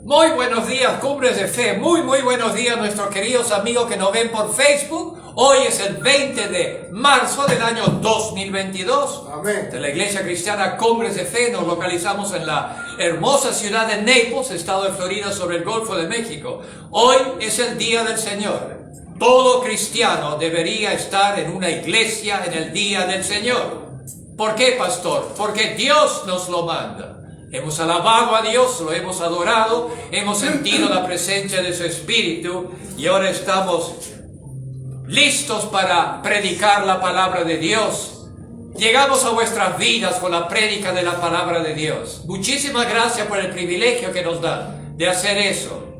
Muy buenos días, Cumbres de Fe. Muy buenos días, nuestros queridos amigos que nos ven por Facebook. Hoy es el 20 de marzo del año 2022. Amén. De la Iglesia Cristiana Cumbres de Fe. Nos localizamos en la hermosa ciudad de Naples, estado de Florida, sobre el Golfo de México. Hoy es el Día del Señor. Todo cristiano debería estar en una iglesia en el Día del Señor. ¿Por qué, pastor? Porque Dios nos lo manda. Hemos alabado a Dios, lo hemos adorado, hemos sentido la presencia de su Espíritu y ahora estamos listos para predicar la palabra de Dios. Llegamos a vuestras vidas con la prédica de la palabra de Dios. Muchísimas gracias por el privilegio que nos da de hacer eso.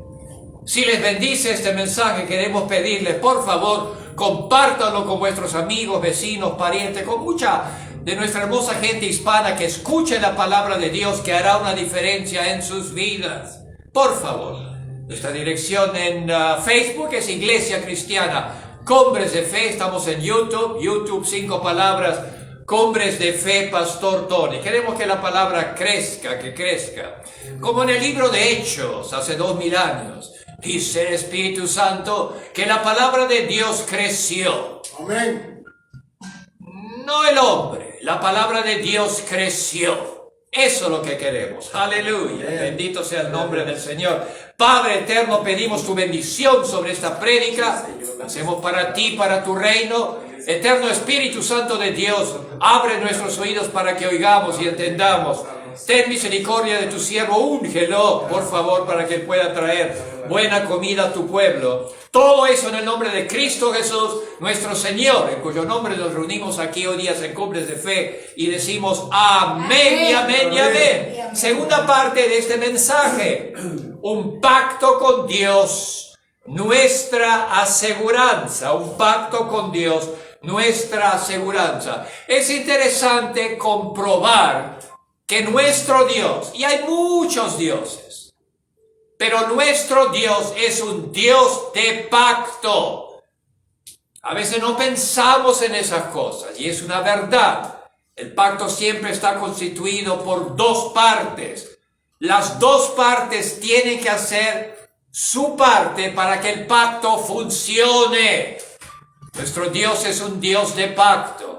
Si les bendice este mensaje, queremos pedirles, por favor, compártanlo con vuestros amigos, vecinos, parientes, con mucha de nuestra hermosa gente hispana que escuche la palabra de Dios, que hará una diferencia en sus vidas. Por favor. Nuestra dirección en Facebook es Iglesia Cristiana Cumbres de Fe. Estamos en YouTube 5 palabras, Cumbres de Fe, Pastor Tony. Queremos que la palabra crezca, que crezca. Como en el libro de Hechos, hace 2000 años, dice el Espíritu Santo que la palabra de Dios creció. Amén. No el hombre, la palabra de Dios creció. Eso es lo que queremos. Aleluya. Bendito sea el nombre del Señor. Padre eterno, pedimos tu bendición sobre esta prédica. La hacemos para ti, para tu reino. Eterno Espíritu Santo de Dios, abre nuestros oídos para que oigamos y entendamos. Ten misericordia de tu siervo, úngelo, por favor, para que él pueda traer buena comida a tu pueblo. Todo eso en el nombre de Cristo Jesús, nuestro Señor, en cuyo nombre nos reunimos aquí hoy día en Cumbres de Fe y decimos amén y amén y amén. Segunda parte de este mensaje, un pacto con Dios, nuestra aseguranza, un pacto con Dios, nuestra aseguranza. Es interesante comprobar que nuestro Dios, y hay muchos dioses, pero nuestro Dios es un Dios de pacto. A veces no pensamos en esas cosas, y es una verdad. El pacto siempre está constituido por dos partes. Las dos partes tienen que hacer su parte para que el pacto funcione. Nuestro Dios es un Dios de pacto.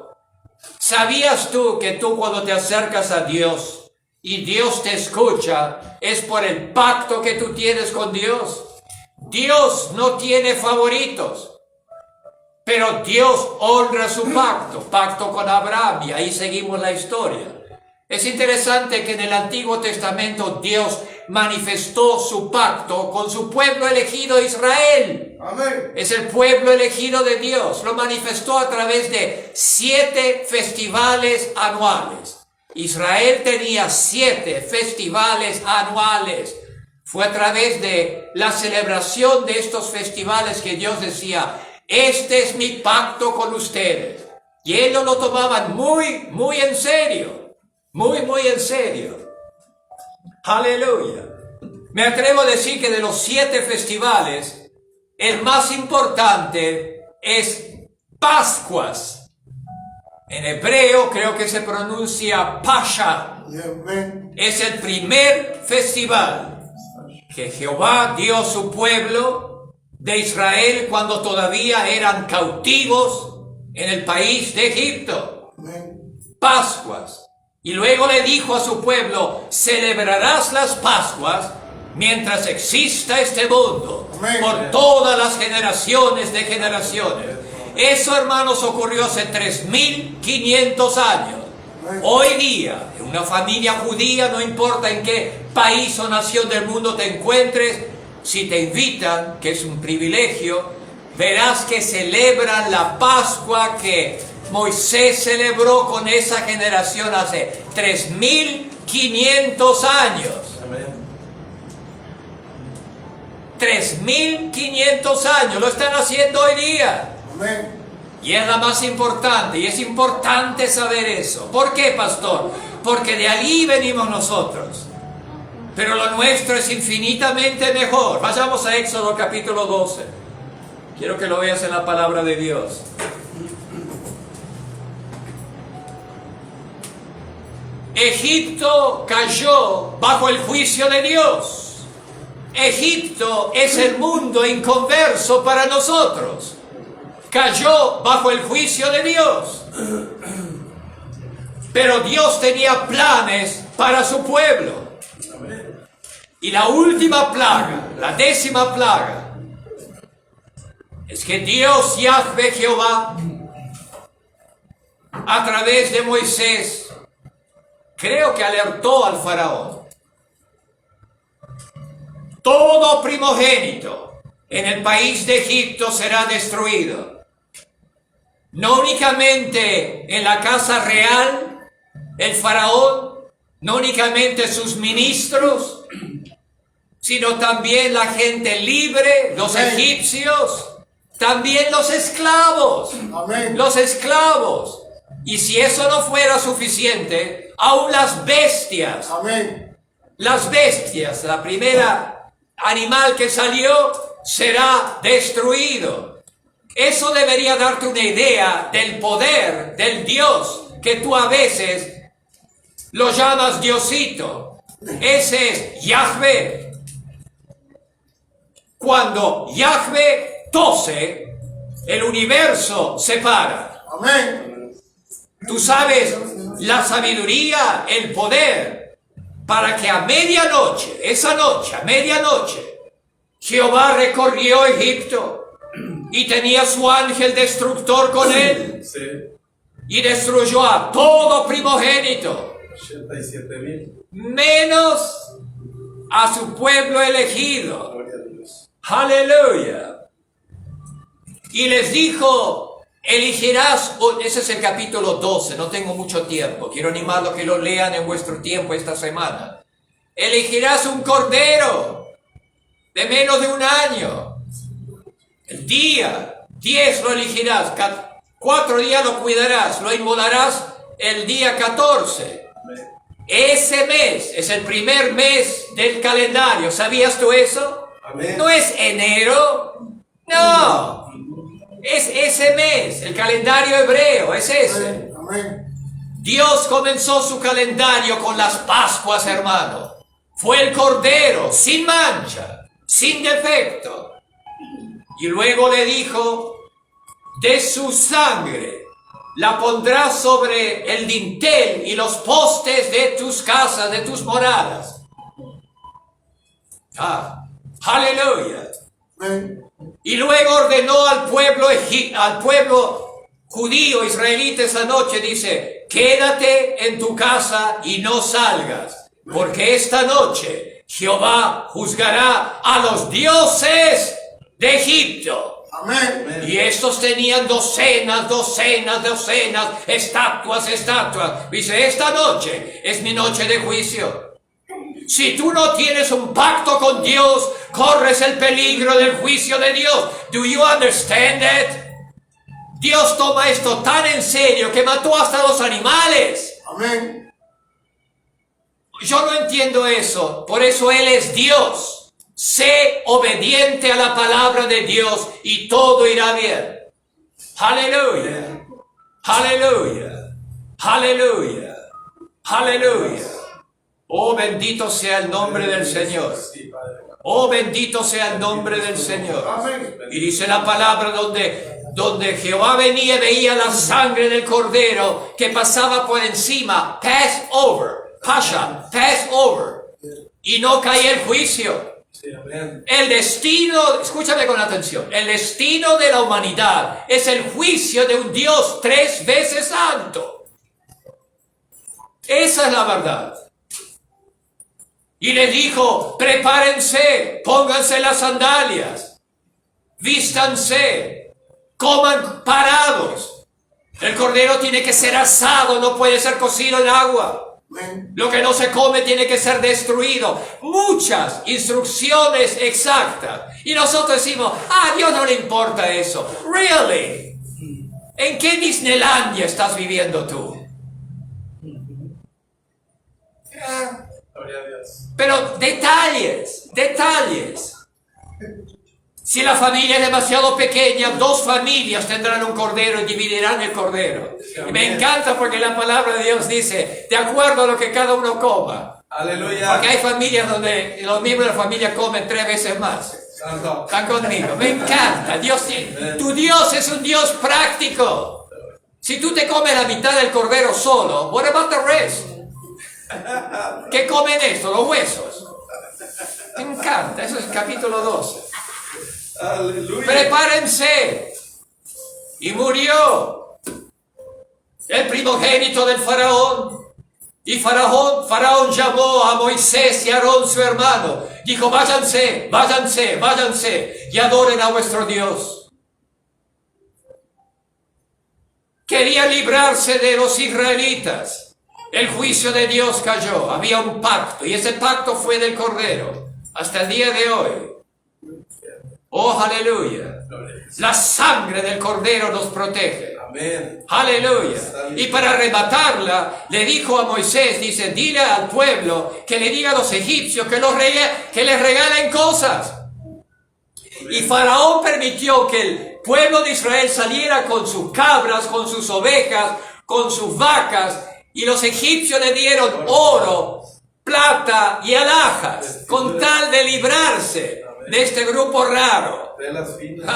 ¿Sabías tú que tú cuando te acercas a Dios y Dios te escucha, es por el pacto que tú tienes con Dios? Dios no tiene favoritos, pero Dios honra su pacto con Abraham, y ahí seguimos la historia. Es interesante que en el Antiguo Testamento Dios manifestó su pacto con su pueblo elegido Israel. Amén. Es el pueblo elegido de Dios. Lo manifestó a través de 7 festivales anuales. Israel tenía 7 festivales anuales. Fue a través de la celebración de estos festivales que Dios decía, este es mi pacto con ustedes. Y ellos lo tomaban muy en serio. Muy en serio. Aleluya. Me atrevo a decir que de los 7 festivales, el más importante es Pascuas. En hebreo creo que se pronuncia Pascha. Amén. Es el primer festival que Jehová dio a su pueblo de Israel cuando todavía eran cautivos en el país de Egipto. Amén. Pascuas. Y luego le dijo a su pueblo, celebrarás las Pascuas mientras exista este mundo, Amén. por todas las generaciones de generaciones. Eso, hermanos, ocurrió hace 3500 años. Amén. Hoy día, en una familia judía, no importa en qué país o nación del mundo te encuentres, si te invitan, que es un privilegio, verás que celebran la Pascua que Moisés celebró con esa generación hace 3500 años. 3500 años, lo están haciendo hoy día. Amén. Y es la más importante, y es importante saber eso. ¿Por qué, pastor? Porque de allí venimos nosotros. Pero lo nuestro es infinitamente mejor. Vayamos a Éxodo capítulo 12. Quiero que lo veas en la palabra de Dios. Egipto cayó bajo el juicio de Dios. Egipto es el mundo inconverso para nosotros. Cayó bajo el juicio de Dios. Pero Dios tenía planes para su pueblo. Y la última plaga, la 10ª plaga, es que Dios, Yahvé Jehová, a través de Moisés, creo que alertó al faraón. Todo primogénito en el país de Egipto será destruido. No únicamente en la casa real, el faraón, no únicamente sus ministros, sino también la gente libre, los egipcios, también los esclavos. Amén. Los esclavos. Y si eso no fuera suficiente, aún las bestias. Amén. Las bestias, la primera animal que salió, será destruido. Eso debería darte una idea del poder del Dios que tú a veces lo llamas Diosito. Ese es Yahvé. Cuando Yahvé tose, el universo se para. Amén. Tú sabes la sabiduría, el poder, para que a medianoche, esa noche, a medianoche, Jehová recorrió Egipto y tenía su ángel destructor con él y destruyó a todo primogénito, 87,000. menos a su pueblo elegido. Gloria a Dios. Aleluya. Y les dijo, elegirás, ese es el capítulo 12, no tengo mucho tiempo, quiero animarlos que lo lean en vuestro tiempo esta semana. Elegirás un cordero de menos de un año. El día 10 lo elegirás, 4 días lo cuidarás, lo inmolarás el día 14. Ese mes es el primer mes del calendario. ¿Sabías tú eso? Amén. No es enero, no. Es ese mes, el calendario hebreo, es ese. Amén. Dios comenzó su calendario con las Pascuas, hermano. Fue el Cordero, sin mancha, sin defecto. Y luego le dijo, de su sangre la pondrás sobre el dintel y los postes de tus casas, de tus moradas. Aleluya. Amén. Y luego ordenó al pueblo judío, israelita esa noche, dice, quédate en tu casa y no salgas, porque esta noche Jehová juzgará a los dioses de Egipto. Amén. Y estos tenían docenas, estatuas. Dice, esta noche es mi noche de juicio. Si tú no tienes un pacto con Dios, corres el peligro del juicio de Dios. Do you understand that? Dios toma esto tan en serio que mató hasta los animales. Amén. Yo no entiendo eso. Por eso Él es Dios. Sé obediente a la palabra de Dios y todo irá bien. Aleluya. Aleluya. Aleluya. Aleluya. Oh, bendito sea el nombre del Señor. Sí, Padre. Oh, bendito sea el nombre del Señor. Amén. Y dice la palabra donde Jehová venía, veía la sangre del cordero que pasaba por encima. Pass over. Pasha. Pass over. Y no caía el juicio. Sí, amén. El destino, escúchame con atención, el destino de la humanidad es el juicio de un Dios 3 veces santo. Esa es la verdad. Y le dijo, prepárense, pónganse las sandalias, vístanse, coman parados. El cordero tiene que ser asado, no puede ser cocido en agua. Amén. Lo que no se come tiene que ser destruido. Muchas instrucciones exactas. Y nosotros decimos, a Dios no le importa eso. Really? ¿En qué Disneylandia estás viviendo tú? Gloria a Dios. Pero detalles. Si la familia es demasiado pequeña, 2 familias tendrán un cordero y dividirán el cordero. Y me encanta porque la palabra de Dios dice, de acuerdo a lo que cada uno coma. Aleluya. Porque hay familias donde los miembros de la familia comen 3 veces más. Santo. Están conmigo. Me encanta. Tu Dios es un Dios práctico. Si tú te comes la mitad del cordero solo, what about the rest? ¿Qué comen esto? Los huesos. Me encanta. Eso es el capítulo 12. Aleluya. Prepárense. Y murió el primogénito del faraón. Y Faraón llamó a Moisés y a Aarón su hermano. Dijo, váyanse, váyanse, váyanse y adoren a vuestro Dios. Quería librarse de los israelitas. El juicio de Dios cayó. Había un pacto y ese pacto fue del Cordero. Hasta el día de hoy. Oh, aleluya. La sangre del Cordero nos protege. Amén. Aleluya. Y para arrebatarla, le dijo a Moisés, dice, dile al pueblo que le diga a los egipcios que les regalen cosas. Y Faraón permitió que el pueblo de Israel saliera con sus cabras, con sus ovejas, con sus vacas, y los egipcios le dieron oro, plata y alhajas, con tal de librarse de este grupo raro. De las finas.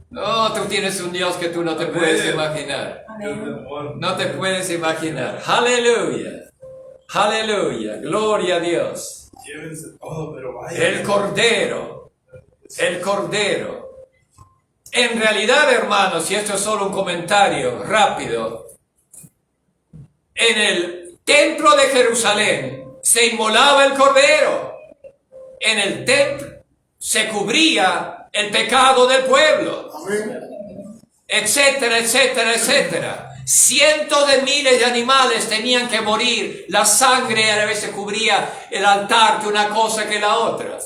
No, tú tienes un Dios que tú no te puedes imaginar. No te puedes imaginar. Aleluya. Aleluya. Gloria a Dios. Llévense todo, pero vaya. El Cordero. El Cordero. En realidad, hermanos, y esto es solo un comentario rápido, en el templo de Jerusalén se inmolaba el Cordero. En el templo se cubría el pecado del pueblo, etcétera, etcétera, etcétera. Cientos de miles de animales tenían que morir. La sangre a veces cubría el altar que una cosa que la otra.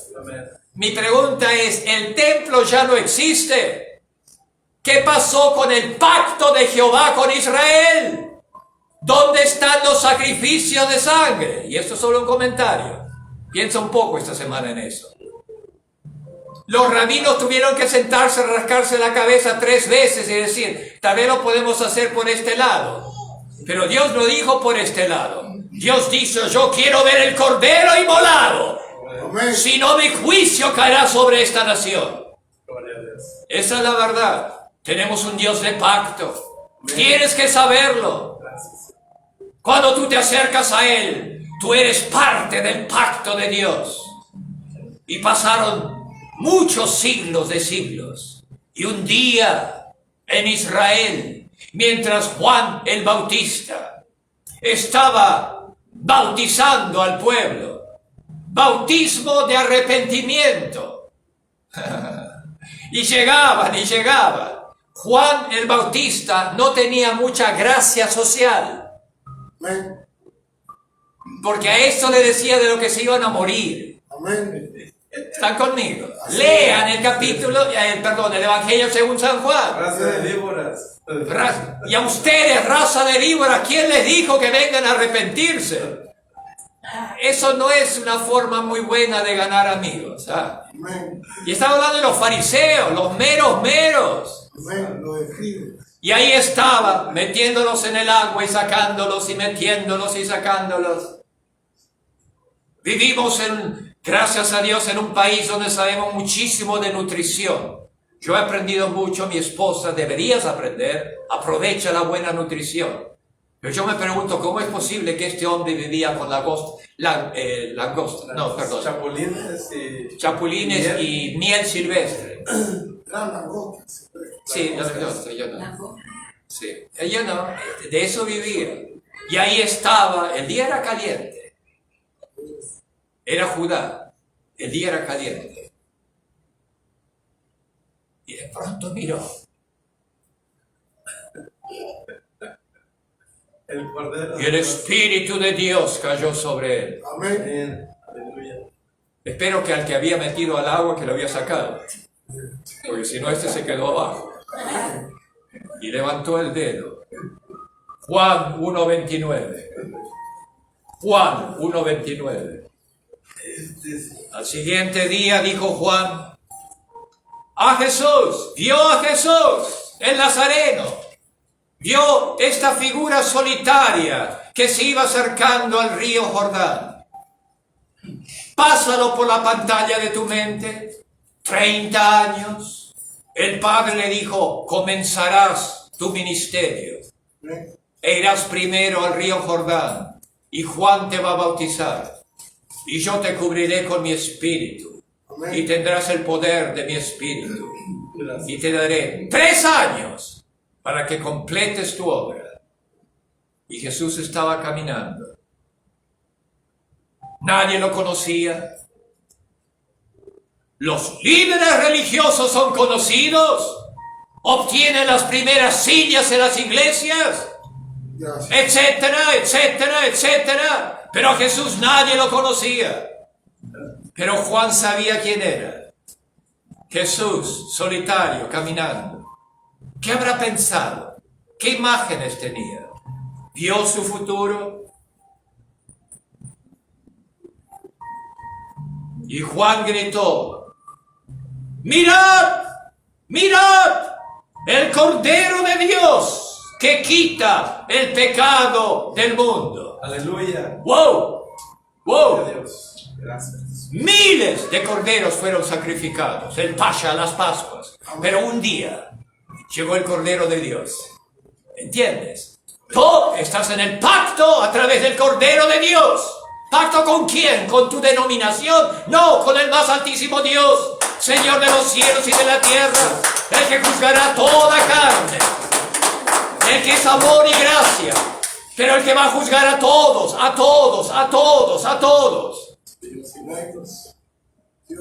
Mi pregunta es, ¿el templo ya no existe? ¿Qué pasó con el pacto de Jehová con Israel? ¿Dónde están los sacrificios de sangre? Y esto es solo un comentario. Piensa un poco esta semana en eso. Los rabinos tuvieron que sentarse, rascarse la cabeza 3 veces y decir, tal vez lo podemos hacer por este lado. Pero Dios lo dijo por este lado. Dios dijo, yo quiero ver el Cordero inmolado. Si no, mi juicio caerá sobre esta nación. Esa es la verdad. Tenemos un Dios de pacto. Tienes que saberlo. Cuando tú te acercas a Él, tú eres parte del pacto de Dios. Y pasaron muchos siglos de siglos. Y un día en Israel, mientras Juan el Bautista estaba bautizando al pueblo, bautismo de arrepentimiento, y llegaban. Juan el Bautista no tenía mucha gracia social, porque a esto le decía de lo que se iban a morir. ¿Están conmigo? Lean el capítulo, el Evangelio según San Juan. Raza de víboras. Y a ustedes, raza de víboras, ¿quién les dijo que vengan a arrepentirse? Eso no es una forma muy buena de ganar amigos. ¿Ah? Y estaba hablando de los fariseos, los meros. Y ahí estaba, metiéndolos en el agua y sacándolos y metiéndolos y sacándolos. Vivimos gracias a Dios, en un país donde sabemos muchísimo de nutrición. Yo he aprendido mucho, mi esposa, deberías aprender, aprovecha la buena nutrición. Pero yo me pregunto, ¿cómo es posible que este hombre vivía con chapulines y miel silvestre? Sí, yo no. Sí, ella no, de eso vivía. Y ahí estaba, el día era caliente. Era Judá, el día era caliente. Y de pronto miró. Y el Espíritu de Dios cayó sobre él. Amén. Espero que al que había metido al agua, que lo había sacado. Porque si no, este se quedó abajo. Y levantó el dedo. Juan 1:29. Juan 1:29. Al siguiente día dijo Juan a Jesús, vio a Jesús, el Nazareno, vio esta figura solitaria que se iba acercando al río Jordán. Pásalo por la pantalla de tu mente, 30 años. El Padre le dijo, comenzarás tu ministerio e irás primero al río Jordán y Juan te va a bautizar y yo te cubriré con mi espíritu y tendrás el poder de mi espíritu y te daré 3 años para que completes tu obra. Y Jesús estaba caminando. Nadie lo conocía. Los líderes religiosos son conocidos, obtienen las primeras sillas en las iglesias, etcétera, etcétera, etcétera. Pero a Jesús nadie lo conocía. Pero Juan sabía quién era. Jesús, solitario, caminando. ¿Qué habrá pensado? ¿Qué imágenes tenía? ¿Vio su futuro? Y Juan gritó, mirad, mirad, el Cordero de Dios que quita el pecado del mundo. Aleluya. ¡Wow! ¡Wow! Dios. Gracias. Miles de corderos fueron sacrificados, el Pasha, las Pascuas. Pero un día llegó el Cordero de Dios. ¿Entiendes? Tú estás en el pacto a través del Cordero de Dios. ¿Pacto con quién? ¿Con tu denominación? No, con el más altísimo Dios, Señor de los cielos y de la tierra, el que juzgará toda carne, el que es amor y gracia, pero el que va a juzgar a todos, a todos, a todos, a todos.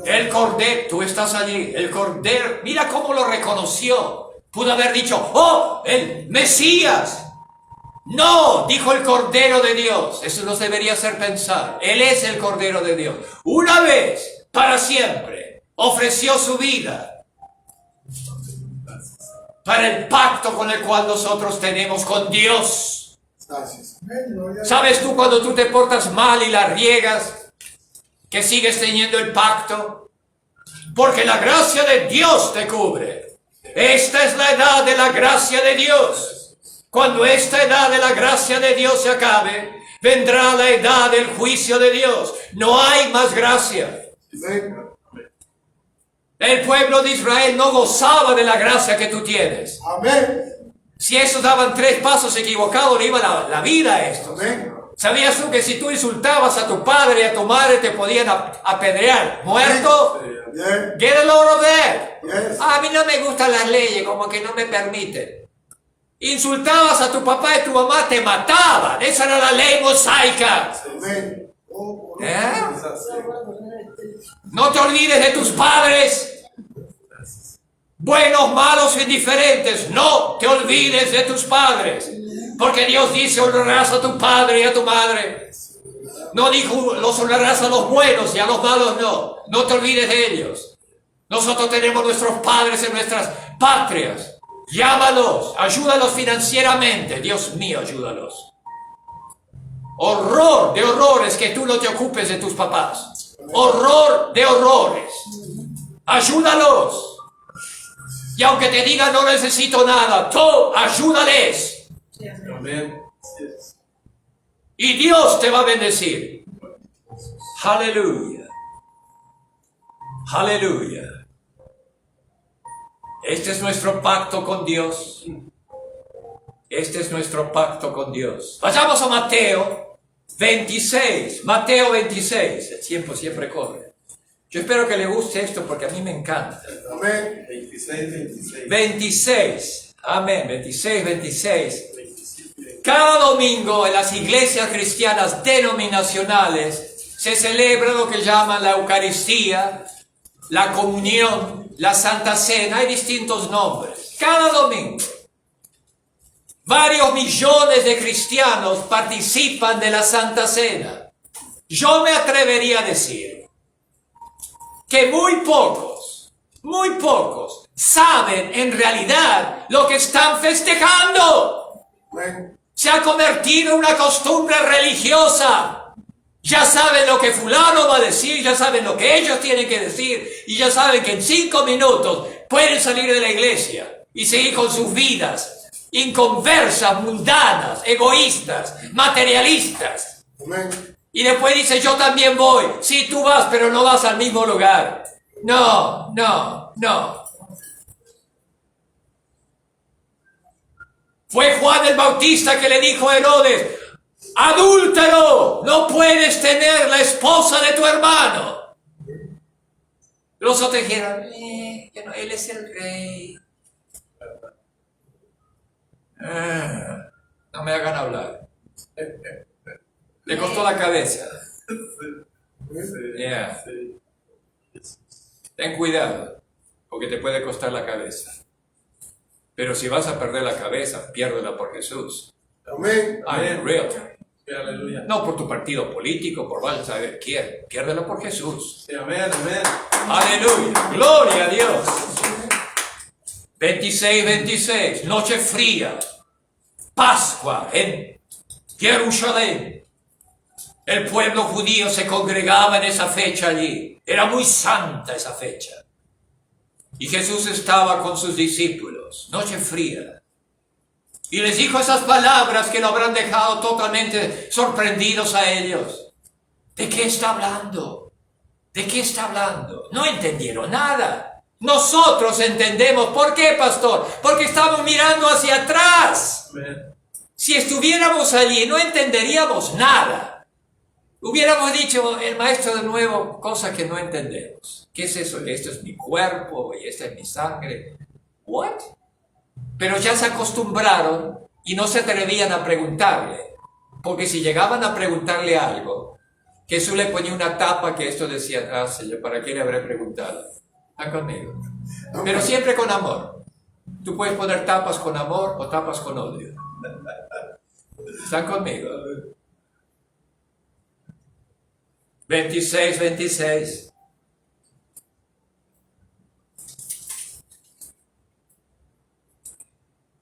El Cordero, tú estás allí, el Cordero, mira cómo lo reconoció. Pudo haber dicho, oh, el Mesías. No, dijo el Cordero de Dios. Eso nos debería hacer pensar. Él es el Cordero de Dios. Una vez, para siempre, ofreció su vida para el pacto con el cual nosotros tenemos con Dios. ¿Sabes tú cuando tú te portas mal y la riegas, que sigues teniendo el pacto? Porque la gracia de Dios te cubre. Esta es la edad de la gracia de Dios. Cuando esta edad de la gracia de Dios se acabe, vendrá la edad del juicio de Dios. No hay más gracia. El pueblo de Israel no gozaba de la gracia que tú tienes. Amén. Si esos daban 3 pasos equivocados, le iba la vida a estos. Amén. ¿Sabías tú que si tú insultabas a tu padre y a tu madre te podían apedrear? ¿Muerto? Bien. Get a load of that. Yes. A mí no me gustan las leyes, como que no me permiten. Insultabas a tu papá y tu mamá, te mataban. Esa era la ley mosaica. Amén. ¿Eh? No te olvides de tus padres. Buenos, malos, indiferentes. No te olvides de tus padres. Porque Dios dice, honrarás a tu padre y a tu madre. No dijo, los honrarás a los buenos y a los malos no. No te olvides de ellos. Nosotros tenemos nuestros padres en nuestras patrias. Llámalos, ayúdalos financieramente. Dios mío, ayúdalos. Horror de horrores que tú no te ocupes de tus papás. Horror de horrores. Ayúdalos. Y aunque te digan no necesito nada, tú ayúdales. Amén. Y Dios te va a bendecir. Aleluya. Aleluya. Este es nuestro pacto con Dios. Este es nuestro pacto con Dios. Vayamos a Mateo 26. Mateo 26. El tiempo siempre corre. Yo espero que le guste esto porque a mí me encanta. Amén. 26. 26. Amén. 26. Cada domingo en las iglesias cristianas denominacionales se celebra lo que llaman la Eucaristía, la comunión, la Santa Cena. Hay distintos nombres. Cada domingo. Varios millones de cristianos participan de la Santa Cena. Yo me atrevería a decir que muy pocos saben en realidad lo que están festejando. Amén. Se ha convertido en una costumbre religiosa. Ya saben lo que fulano va a decir, ya saben lo que ellos tienen que decir y ya saben que en 5 minutos pueden salir de la iglesia y seguir con sus vidas inconversas, mundanas, egoístas, materialistas. Amén. Y después dice, yo también voy. Sí, tú vas, pero no vas al mismo lugar. No, no, no. Fue Juan el Bautista que le dijo a Herodes, adúltero, no puedes tener la esposa de tu hermano. Los otros dijeron, él es el rey. No me hagan hablar. Le costó la cabeza. Yeah. Ten cuidado, porque te puede costar la cabeza. Pero si vas a perder la cabeza, piérdela por Jesús. Amén. I'm real. Aleluya. No por tu partido político, por vaya a saber quién. Piérdela por Jesús. Sí, amén, amén. Aleluya. Gloria a Dios. 26, noche fría. Pascua en Jerusalén. El pueblo judío se congregaba en esa fecha allí. Era muy santa esa fecha. Y Jesús estaba con sus discípulos. Noche fría. Y les dijo esas palabras que lo habrán dejado totalmente sorprendidos a ellos. ¿De qué está hablando? ¿De qué está hablando? No entendieron nada. Nosotros entendemos. ¿Por qué, pastor? Porque estamos mirando hacia atrás. Amén. Si estuviéramos allí, no entenderíamos nada. Hubiéramos dicho, el maestro de nuevo, cosas que no entendemos. ¿Qué es eso? Esto es mi cuerpo y esta es mi sangre. ¿What? Pero ya se acostumbraron y no se atrevían a preguntarle. Porque si llegaban a preguntarle algo, Jesús le ponía una tapa que esto decía, ah, Señor, ¿para qué le habré preguntado? Está conmigo. Pero siempre con amor. Tú puedes poner tapas con amor o tapas con odio. ¿Están conmigo? 26.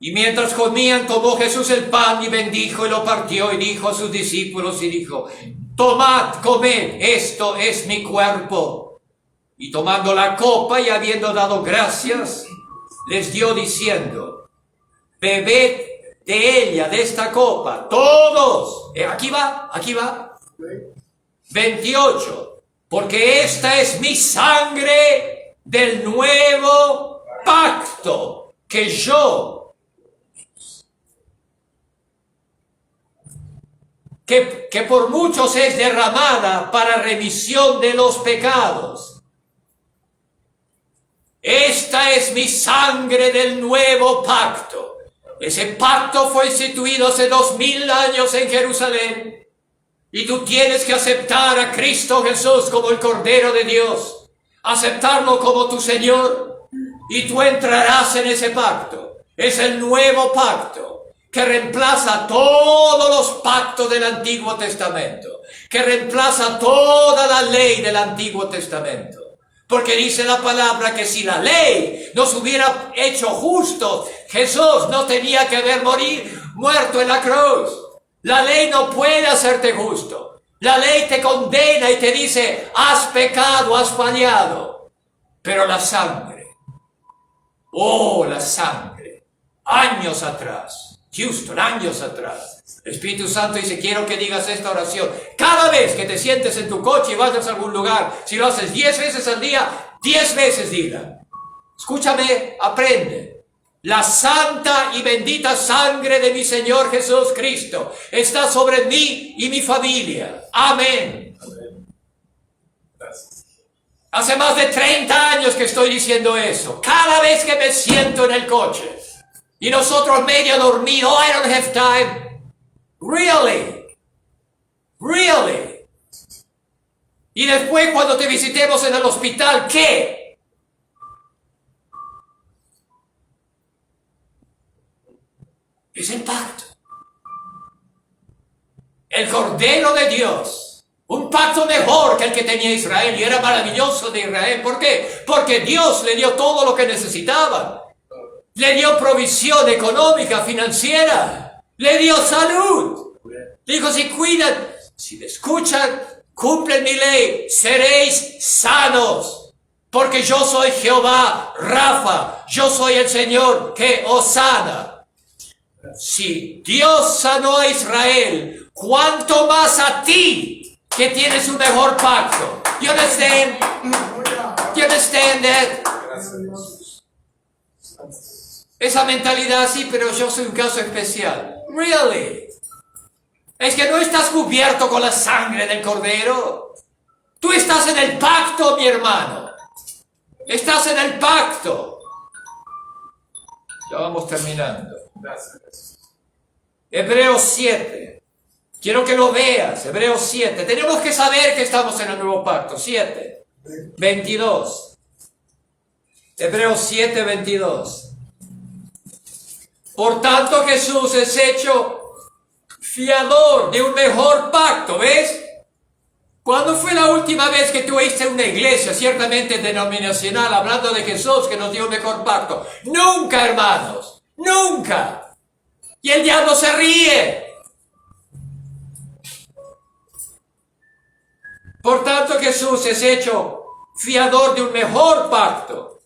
Y mientras comían, tomó Jesús el pan y bendijo y lo partió y dijo a sus discípulos y dijo, tomad, comed, esto es mi cuerpo. Y tomando la copa y habiendo dado gracias, les dio diciendo, bebed de ella, de esta copa, todos. Aquí va. 28. Porque esta es mi sangre del nuevo pacto que por muchos es derramada para remisión de los pecados. Esta es mi sangre del nuevo pacto. Ese pacto fue instituido hace 2000 años en Jerusalén. Y tú tienes que aceptar a Cristo Jesús como el Cordero de Dios. Aceptarlo como tu Señor. Y tú entrarás en ese pacto. Es el nuevo pacto que reemplaza todos los pactos del Antiguo Testamento. Que reemplaza toda la ley del Antiguo Testamento. Porque dice la palabra que si la ley nos hubiera hecho justos, Jesús no tenía que haber muerto en la cruz. La ley no puede hacerte justo. La ley te condena y te dice, has pecado, has fallado. Pero la sangre, la sangre, años atrás, Houston, años atrás, el Espíritu Santo dice, quiero que digas esta oración. Cada vez que te sientes en tu coche y vayas a algún lugar, si lo haces 10 veces al día, 10 veces diga. Escúchame, aprende. La santa y bendita sangre de mi Señor Jesús Cristo está sobre mí y mi familia. Amén. Gracias. Hace más de 30 años que estoy diciendo eso. Cada vez que me siento en el coche y nosotros medio dormidos, I don't have time. Really? Y después cuando te visitemos en el hospital, ¿qué? Es el pacto. El Cordero de Dios. Un pacto mejor que el que tenía Israel. Y era maravilloso de Israel. ¿Por qué? Porque Dios le dio todo lo que necesitaban. Le dio provisión económica, financiera. Le dio salud. Dijo, si cuidan, si me escuchan, cumplen mi ley, seréis sanos, porque yo soy Jehová Rafa, yo soy el Señor que os sana. Si Dios sanó a Israel, ¿cuánto más a ti que tienes un mejor pacto? You understand? You understand that? Gracias. Esa mentalidad sí, pero yo soy un caso especial. Really? Es que no estás cubierto con la sangre del Cordero. Tú estás en el pacto, mi hermano. Estás en el pacto. Ya vamos terminando. Gracias. Hebreos 7. Quiero que lo veas. Hebreos 7. Tenemos que saber que estamos en el nuevo pacto. 7. 22. Hebreos 7, 22. Por tanto, Jesús es hecho fiador de un mejor pacto, ¿ves? ¿Cuándo fue la última vez que tú oíste una iglesia, ciertamente denominacional, hablando de Jesús que nos dio un mejor pacto? Nunca, hermanos, nunca. Y el diablo se ríe. Por tanto, Jesús es hecho fiador de un mejor pacto.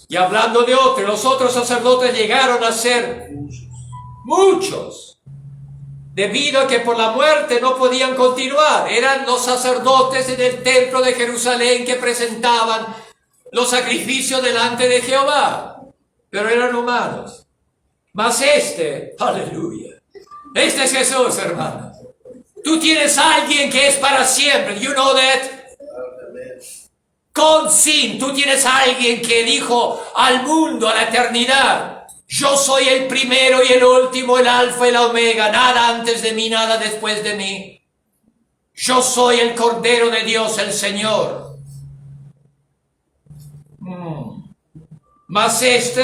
Y hablando de otro, los otros sacerdotes llegaron a ser muchos, debido a que por la muerte no podían continuar. Eran los sacerdotes en el templo de Jerusalén que presentaban los sacrificios delante de Jehová, pero eran humanos. Mas aleluya, este es Jesús, hermano. Tú tienes a alguien que es para siempre. You know that? Con sin, tú tienes a alguien que dijo al mundo, a la eternidad: yo soy el primero y el último, el alfa y la omega, nada antes de mí, nada después de mí. Yo soy el Cordero de Dios, el Señor. Mas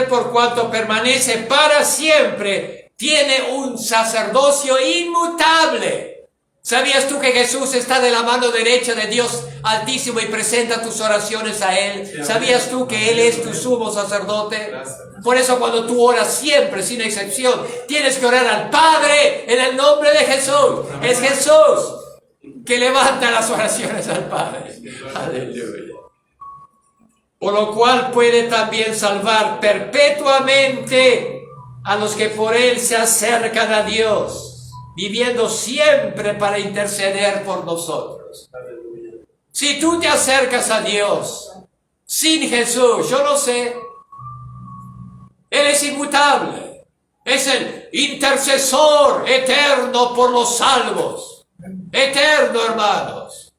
por cuanto permanece para siempre, tiene un sacerdocio inmutable. ¿Sabías tú que Jesús está de la mano derecha de Dios Altísimo y presenta tus oraciones a Él? ¿Sabías tú que Él es tu sumo sacerdote? Por eso cuando tú oras siempre, sin excepción, tienes que orar al Padre en el nombre de Jesús. Es Jesús que levanta las oraciones al Padre. Aleluya. Por lo cual puede también salvar perpetuamente a los que por Él se acercan a Dios, viviendo siempre para interceder por nosotros. Si tú te acercas a Dios sin Jesús, yo no sé, Él es inmutable, es el intercesor eterno por los salvos, eterno, hermanos.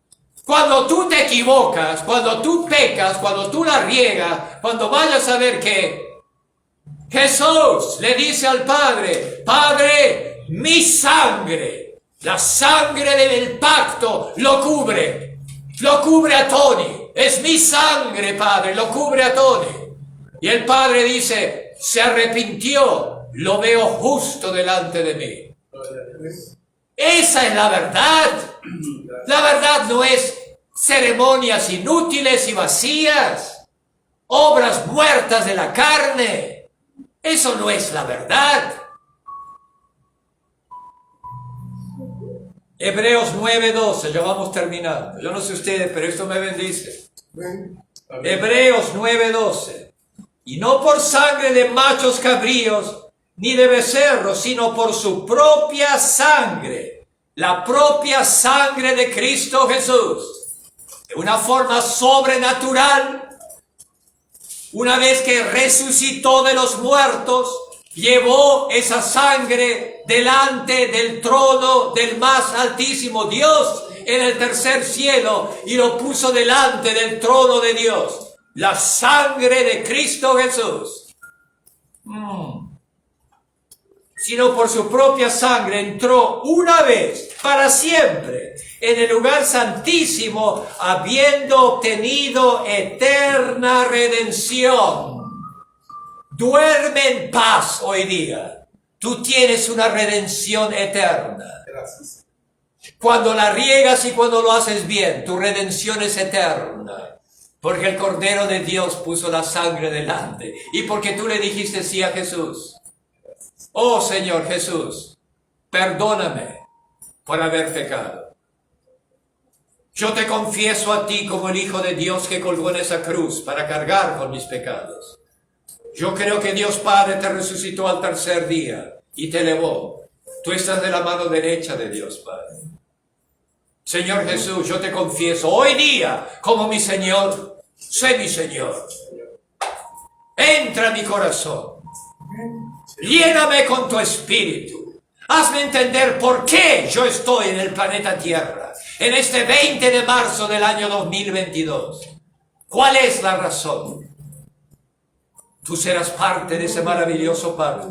Cuando tú te equivocas, cuando tú pecas, cuando tú la riegas, cuando vayas a ver que Jesús le dice al Padre: Padre, mi sangre, la sangre del pacto lo cubre a Tony. Es mi sangre, Padre, lo cubre a Tony. Y el Padre dice: se arrepintió, lo veo justo delante de mí. Esa es la verdad. La verdad no es ceremonias inútiles y vacías, obras muertas de la carne. Eso no es la verdad. Hebreos 9:12, ya vamos terminando. Yo no sé ustedes, pero esto me bendice. Hebreos 9:12. Y no por sangre de machos cabríos, ni de becerros, sino por su propia sangre, la propia sangre de Cristo Jesús, de una forma sobrenatural, una vez que resucitó de los muertos, llevó esa sangre delante del trono del más altísimo Dios en el tercer cielo y lo puso delante del trono de Dios. La sangre de Cristo Jesús. Sino por su propia sangre entró una vez para siempre en el lugar santísimo, habiendo obtenido eterna redención. Duerme en paz hoy día. Tú tienes una redención eterna. Gracias. Cuando la riegas y cuando lo haces bien, tu redención es eterna. Porque el Cordero de Dios puso la sangre delante. Y porque tú le dijiste sí a Jesús. Oh Señor Jesús, perdóname. por haber pecado. Yo te confieso a ti como el Hijo de Dios que colgó en esa cruz para cargar con mis pecados. Yo creo que Dios Padre te resucitó al tercer día y te elevó. Tú estás de la mano derecha de Dios Padre. Señor Jesús, yo te confieso hoy día como mi Señor. Sé mi Señor. Entra en mi corazón. Lléname con tu espíritu. Hazme entender por qué yo estoy en el planeta Tierra en este 20 de marzo del año 2022. ¿Cuál es la razón? Tú serás parte de ese maravilloso pacto.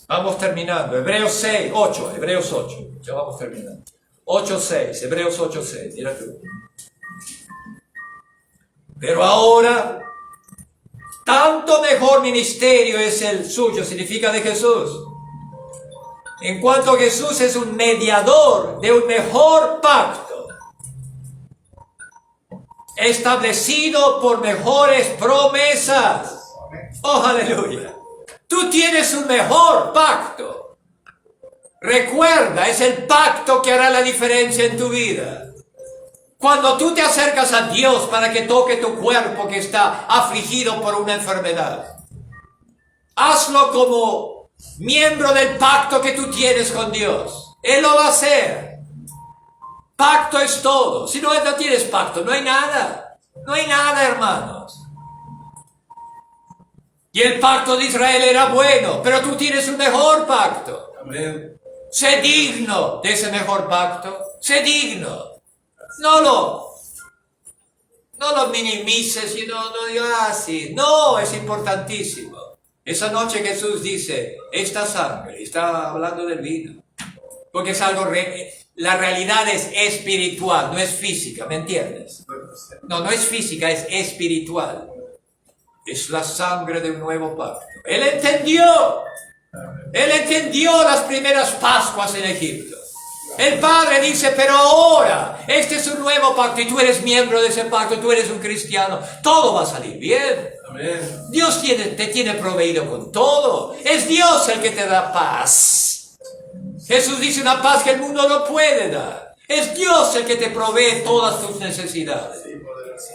Vamos terminando. Hebreos 6, 8. Hebreos 8. Ya vamos terminando. 8:6. Hebreos 8:6. Mira tú. Pero ahora, tanto mejor ministerio es el suyo, significa de Jesús. En cuanto Jesús es un mediador de un mejor pacto, establecido por mejores promesas. Oh, aleluya. Tú tienes un mejor pacto. Recuerda, es el pacto que hará la diferencia en tu vida. Cuando tú te acercas a Dios para que toque tu cuerpo que está afligido por una enfermedad, hazlo como miembro del pacto que tú tienes con Dios. Él lo va a hacer. Pacto es todo. Si no tienes pacto, no hay nada. No hay nada, hermanos. Y el pacto de Israel era bueno, pero tú tienes un mejor pacto. Amén. Sé digno de ese mejor pacto. Sé digno. No lo minimices y no digas así. No, es importantísimo. Esa noche Jesús dice, esta sangre, está hablando del vino. Porque es algo, la realidad es espiritual, no es física, ¿me entiendes? No es física, es espiritual. Es la sangre de un nuevo pacto. Él entendió las primeras Pascuas en Egipto. El Padre dice, pero ahora, este es un nuevo pacto y tú eres miembro de ese pacto, tú eres un cristiano, todo va a salir bien. Amén. Dios te tiene proveído con todo. Es Dios el que te da paz. Jesús dice una paz que el mundo no puede dar. Es Dios el que te provee todas tus necesidades.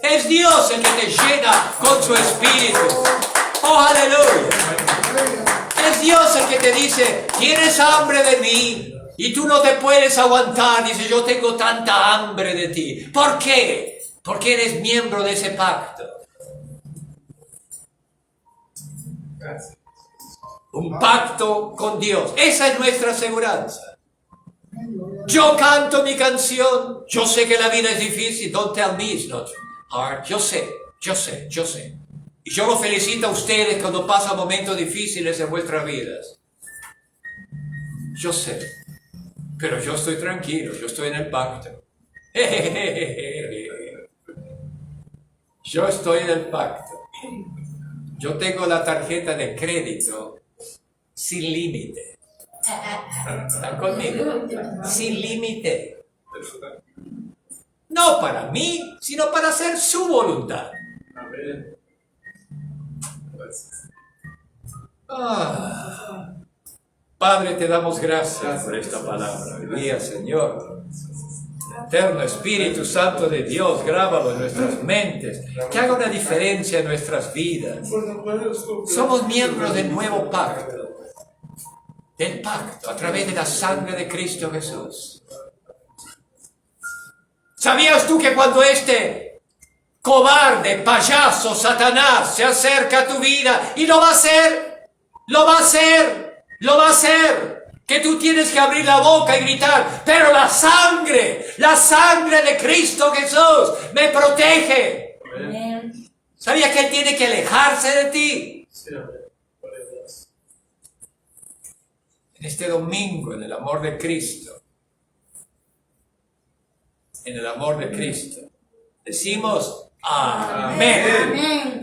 Es Dios el que te llena con su espíritu. Oh, aleluya. Es Dios el que te dice, ¿tienes hambre de mí? Y tú no te puedes aguantar. Dice, yo tengo tanta hambre de ti. ¿Por qué? Porque eres miembro de ese pacto. Un pacto con Dios. Esa es nuestra aseguranza. Yo canto mi canción. Yo sé que la vida es difícil. Don't tell me it's not hard. Yo sé. Y yo los felicito a ustedes cuando pasan momentos difíciles en vuestras vidas. Yo sé. Pero yo estoy tranquilo. Yo estoy en el pacto. Yo estoy en el pacto. Yo tengo la tarjeta de crédito sin límite. ¿Están conmigo? Sin límite. No para mí, sino para hacer su voluntad. Amén. Padre, te damos gracias por esta palabra. Hoy día, Señor. Eterno Espíritu Santo de Dios, grábalo en nuestras mentes, que haga una diferencia en nuestras vidas. Somos miembros del nuevo pacto, a través de la sangre de Cristo Jesús. ¿Sabías tú que cuando este cobarde, payaso, Satanás se acerca a tu vida y lo va a hacer, que tú tienes que abrir la boca y gritar, pero la sangre de Cristo Jesús me protege? Amén. ¿Sabías que Él tiene que alejarse de ti? Sí, amén. En este domingo, en el amor de Cristo, decimos amén. Amén.